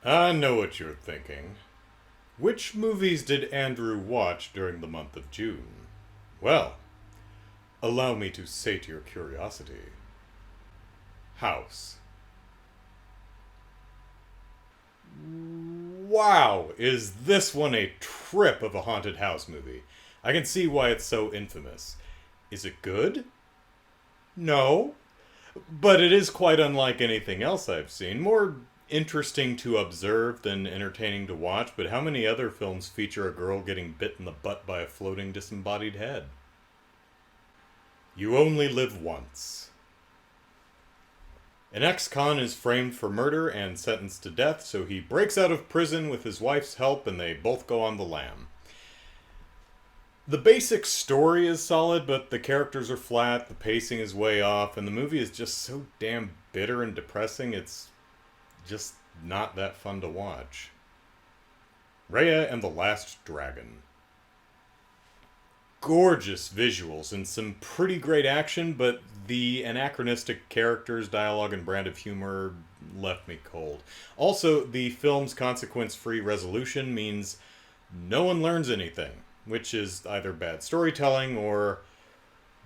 I know what you're thinking. Which movies did Andrew watch during the month of June? Well, allow me to sate your curiosity. House. Wow, is this one a trip of a haunted house movie? I can see why it's so infamous. Is it good? No, but it is quite unlike anything else I've seen. More interesting to observe than entertaining to watch, but how many other films feature a girl getting bit in the butt by a floating disembodied head? You only live once. An ex-con is framed for murder and sentenced to death, so he breaks out of prison with his wife's help and they both go on the lam. The basic story is solid, but the characters are flat, the pacing is way off, and the movie is just so damn bitter and depressing, it's just not that fun to watch. Raya and the Last Dragon. Gorgeous visuals and some pretty great action, but the anachronistic characters, dialogue, and brand of humor left me cold. Also, the film's consequence-free resolution means no one learns anything, which is either bad storytelling or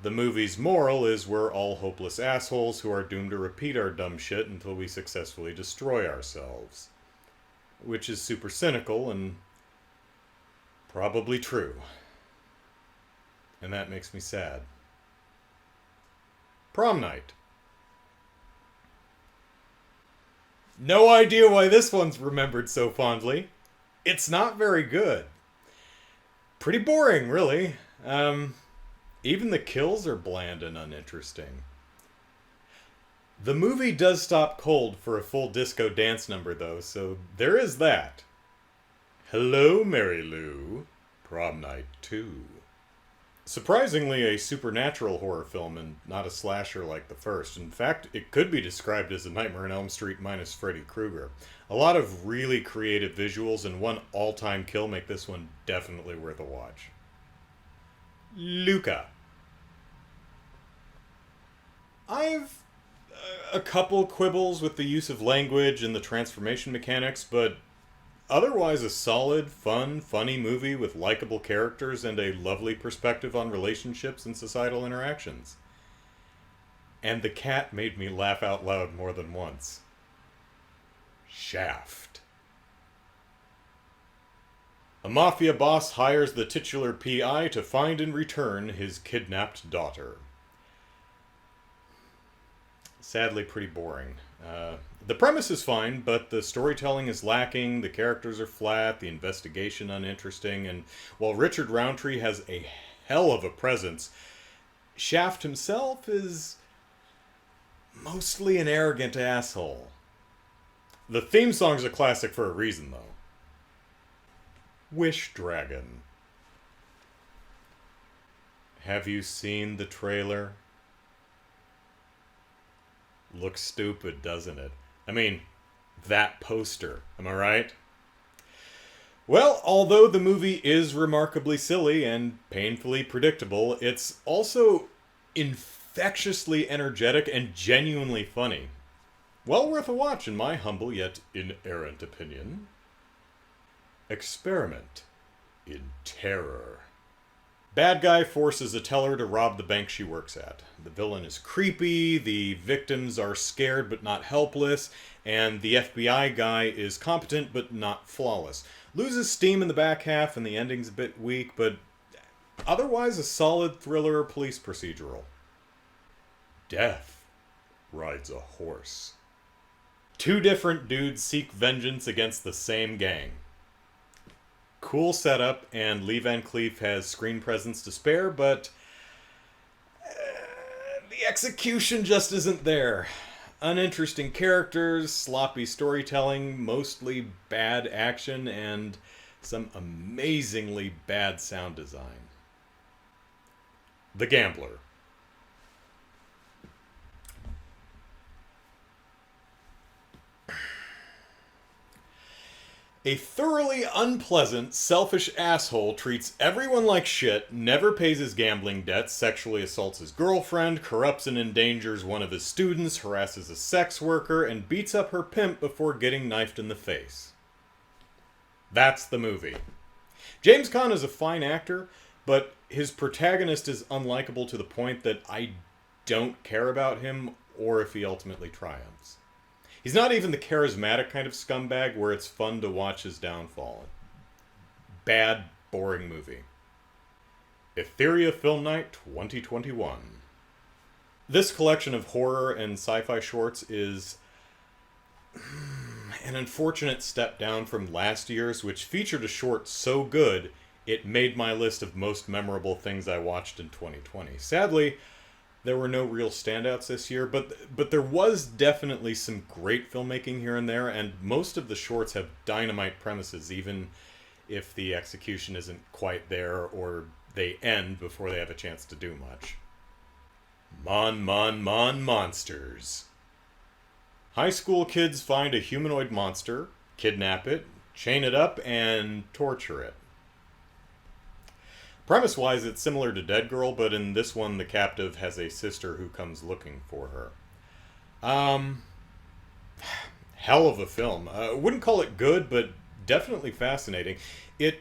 the movie's moral is we're all hopeless assholes who are doomed to repeat our dumb shit until we successfully destroy ourselves. Which is super cynical and probably true. And that makes me sad. Prom Night. No idea why this one's remembered so fondly. It's not very good. Pretty boring, really. Even the kills are bland and uninteresting. The movie does stop cold for a full disco dance number, though, so there is that. Hello, Mary Lou. Prom Night 2. Surprisingly, a supernatural horror film and not a slasher like the first. In fact, it could be described as a Nightmare on Elm Street minus Freddy Krueger. A lot of really creative visuals and one all-time kill make this one definitely worth a watch. Luca. I've a couple quibbles with the use of language and the transformation mechanics, but otherwise a solid, fun, funny movie with likable characters and a lovely perspective on relationships and societal interactions. And the cat made me laugh out loud more than once. Shaft. A mafia boss hires the titular PI to find and return his kidnapped daughter. Sadly pretty boring. The premise is fine, but the storytelling is lacking, the characters are flat, the investigation uninteresting, and while Richard Roundtree has a hell of a presence, Shaft himself is mostly an arrogant asshole. The theme song's a classic for a reason, though. Wish Dragon. Have you seen the trailer? Looks stupid, doesn't it? I mean, that poster, am I right? Well, although the movie is remarkably silly and painfully predictable, it's also infectiously energetic and genuinely funny. Well worth a watch in my humble yet inerrant opinion. Experiment in Terror. Bad guy forces a teller to rob the bank she works at. The villain is creepy, the victims are scared but not helpless, and the FBI guy is competent but not flawless. Loses steam in the back half and the ending's a bit weak, but otherwise a solid thriller police procedural. Death rides a horse. Two different dudes seek vengeance against the same gang. Cool setup, and Lee Van Cleef has screen presence to spare, but the execution just isn't there. Uninteresting characters, sloppy storytelling, mostly bad action, and some amazingly bad sound design. The Gambler. A thoroughly unpleasant, selfish asshole treats everyone like shit, never pays his gambling debts, sexually assaults his girlfriend, corrupts and endangers one of his students, harasses a sex worker, and beats up her pimp before getting knifed in the face. That's the movie. James Caan is a fine actor, but his protagonist is unlikable to the point that I don't care about him or if he ultimately triumphs. He's not even the charismatic kind of scumbag where it's fun to watch his downfall. Bad, boring movie. Etheria Film Night 2021. This collection of horror and sci-fi shorts is an unfortunate step down from last year's, which featured a short so good it made my list of most memorable things I watched in 2020. Sadly, there were no real standouts this year, but there was definitely some great filmmaking here and there, and most of the shorts have dynamite premises, even if the execution isn't quite there or they end before they have a chance to do much. Mon Mon Mon Monsters. High school kids find a humanoid monster, kidnap it, chain it up, and torture it. Premise-wise, it's similar to Dead Girl, but in this one, the captive has a sister who comes looking for her. Hell of a film. Wouldn't call it good, but definitely fascinating. It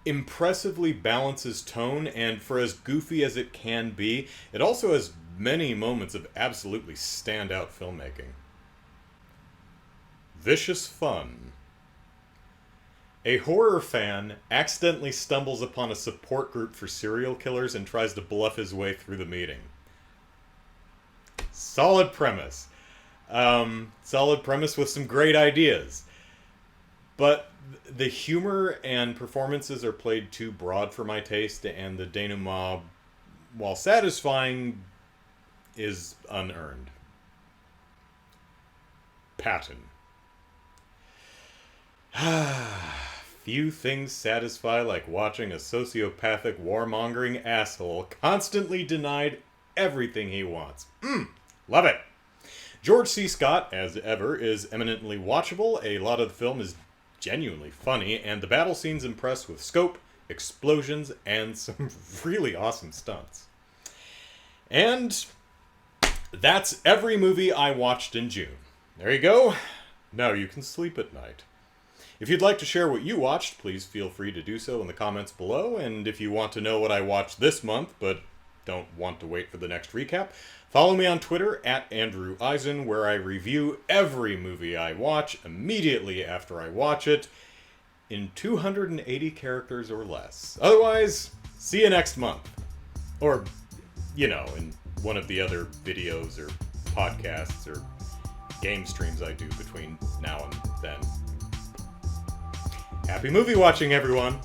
impressively balances tone, and for as goofy as it can be, it also has many moments of absolutely standout filmmaking. Vicious Fun. A horror fan accidentally stumbles upon a support group for serial killers and tries to bluff his way through the meeting. Solid premise. Solid premise with some great ideas. But the humor and performances are played too broad for my taste, and the denouement, while satisfying, is unearned. Patton. Few things satisfy like watching a sociopathic warmongering asshole constantly denied everything he wants. Love it. George C. Scott, as ever, is eminently watchable. A lot of the film is genuinely funny, and the battle scenes impress with scope, explosions, and some really awesome stunts. And that's every movie I watched in June. There you go. Now you can sleep at night. If you'd like to share what you watched, please feel free to do so in the comments below. And if you want to know what I watched this month, but don't want to wait for the next recap, follow me on Twitter at Andrew Eisen, where I review every movie I watch immediately after I watch it in 280 characters or less. Otherwise, see you next month. Or, in one of the other videos or podcasts or game streams I do between now and then. Happy movie watching, everyone!